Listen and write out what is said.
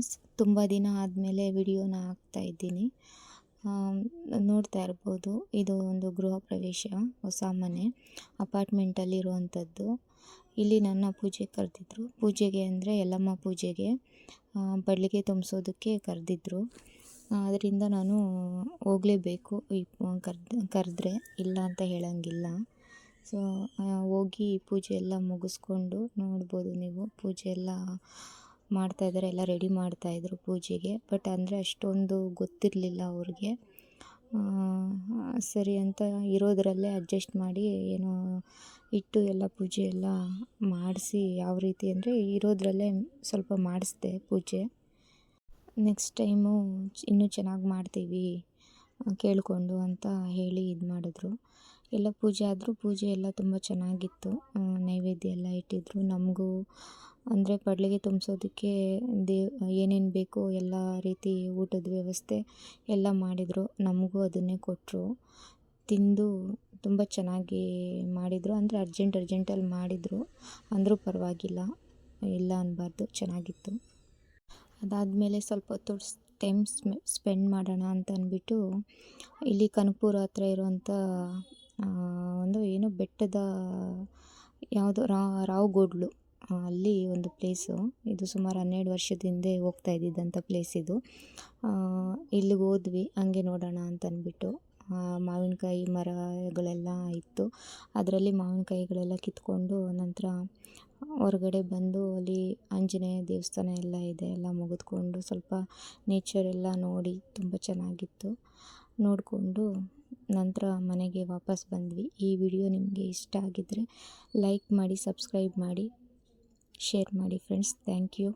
Friends, ತುಂಬ ದಿನ ಆದಮೇಲೆ ವಿಡಿಯೋನ ಹಾಕ್ತಾಯಿದ್ದೀನಿ. ನೋಡ್ತಾ ಇರ್ಬೋದು, ಇದು ಒಂದು ಗೃಹ ಪ್ರವೇಶ, ಹೊಸ ಮನೆ, ಅಪಾರ್ಟ್ಮೆಂಟಲ್ಲಿರುವಂಥದ್ದು. ಇಲ್ಲಿ ನನ್ನ ಪೂಜೆಗೆ ಕರೆದಿದ್ರು. ಪೂಜೆಗೆ ಅಂದರೆ ಯಲ್ಲಮ್ಮ ಪೂಜೆಗೆ ಬಳ್ಳಿಗೆ ತುಂಬಿಸೋದಕ್ಕೆ ಕರೆದಿದ್ರು. ಅದರಿಂದ ನಾನು ಹೋಗಲೇಬೇಕು, ಕರೆದ್ರೆ ಇಲ್ಲ ಅಂತ ಹೇಳೋಂಗಿಲ್ಲ. ಸೊ ಹೋಗಿ ಪೂಜೆ ಎಲ್ಲ ಮುಗಿಸ್ಕೊಂಡು, ನೋಡ್ಬೋದು ನೀವು, ಪೂಜೆ ಎಲ್ಲ ಮಾಡ್ತಾಯಿದ್ದಾರೆ, ಎಲ್ಲ ರೆಡಿ ಮಾಡ್ತಾಯಿದ್ರು ಪೂಜೆಗೆ. ಬಟ್ ಅಂದರೆ ಅಷ್ಟೊಂದು ಗೊತ್ತಿರಲಿಲ್ಲ ಅವ್ರಿಗೆ. ಸರಿ ಅಂತ ಇರೋದರಲ್ಲೇ ಅಡ್ಜಸ್ಟ್ ಮಾಡಿ ಏನೋ ಇಟ್ಟು ಎಲ್ಲ ಪೂಜೆ ಎಲ್ಲ ಮಾಡಿಸಿ, ಯಾವ ರೀತಿ ಅಂದರೆ ಇರೋದರಲ್ಲೇ ಸ್ವಲ್ಪ ಮಾಡಿಸ್ದೆ ಪೂಜೆ. ನೆಕ್ಸ್ಟ್ ಟೈಮು ಇನ್ನೂ ಚೆನ್ನಾಗಿ ಮಾಡ್ತೀವಿ ಕೇಳಿಕೊಂಡು ಅಂತ ಹೇಳಿ ಇದು ಮಾಡಿದ್ರು. ಎಲ್ಲ ಪೂಜೆ ಆದರೂ ಪೂಜೆ ಎಲ್ಲ ತುಂಬ ಚೆನ್ನಾಗಿತ್ತು. ನೈವೇದ್ಯ ಎಲ್ಲ ಇಟ್ಟಿದ್ರು. ನಮಗೂ ಅಂದರೆ ಪಡ್ಲಿಗೆ ತುಂಬಿಸೋದಕ್ಕೆ ಏನೇನು ಬೇಕೋ ಎಲ್ಲ ರೀತಿ ಊಟದ ವ್ಯವಸ್ಥೆ ಎಲ್ಲ ಮಾಡಿದರು. ನಮಗೂ ಅದನ್ನೇ ಕೊಟ್ಟರು. ತಿಂದು ತುಂಬ ಚೆನ್ನಾಗಿ ಮಾಡಿದರು. ಅಂದರೆ ಅರ್ಜೆಂಟಲ್ಲಿ ಮಾಡಿದರು ಅಂದರೂ ಪರವಾಗಿಲ್ಲ, ಇಲ್ಲ ಅನ್ನಬಾರ್ದು, ಚೆನ್ನಾಗಿತ್ತು. ಅದಾದಮೇಲೆ ಸ್ವಲ್ಪ ಹೊತ್ತು ಟೈಮ್ ಸ್ಪೆಂಡ್ ಮಾಡೋಣ ಅಂತ ಅಂದ್ಬಿಟ್ಟು ಇಲ್ಲಿ ಕನಕಪುರ ಹತ್ರ ಇರುವಂಥ ಒಂದು ಏನು ಬೆಟ್ಟದ ಯಾವುದೋ ರಾವ್ಗೋಡ್ಲು, ಅಲ್ಲಿ ಒಂದು ಪ್ಲೇಸು. ಇದು ಸುಮಾರು 12 ವರ್ಷದ ಹಿಂದೆ ಹೋಗ್ತಾ ಇದ್ದಿದ್ದಂಥ ಪ್ಲೇಸ್ ಇದು. ಇಲ್ಲಿಗೆ ಹೋದ್ವಿ ಹಂಗೆ ನೋಡೋಣ ಅಂತ ಅಂದ್ಬಿಟ್ಟು. ಮಾವಿನಕಾಯಿ ಮರಗಳೆಲ್ಲ ಇತ್ತು. ಅದರಲ್ಲಿ ಮಾವಿನಕಾಯಿಗಳೆಲ್ಲ ಕಿತ್ಕೊಂಡು ನಂತರ ಹೊರಗಡೆ ಬಂದು ಅಲ್ಲಿ ಆಂಜನೇಯ ದೇವಸ್ಥಾನ ಎಲ್ಲ ಇದೆ, ಎಲ್ಲ ಮುಗಿದ್ಕೊಂಡು ಸ್ವಲ್ಪ ನೇಚರ್ ಎಲ್ಲ ನೋಡಿ ತುಂಬ ಚೆನ್ನಾಗಿತ್ತು. ನೋಡಿಕೊಂಡು ನಂತರ ಮನೆಗೆ ವಾಪಸ್ ಬಂದ್ವಿ. ಈ ವಿಡಿಯೋ ನಿಮಗೆ ಇಷ್ಟ ಆಗಿದ್ದರೆ ಲೈಕ್ ಮಾಡಿ, ಸಬ್ಸ್ಕ್ರೈಬ್ ಮಾಡಿ, ಶೇರ್ ಮಾಡಿ ಫ್ರೆಂಡ್ಸ್. Thank you.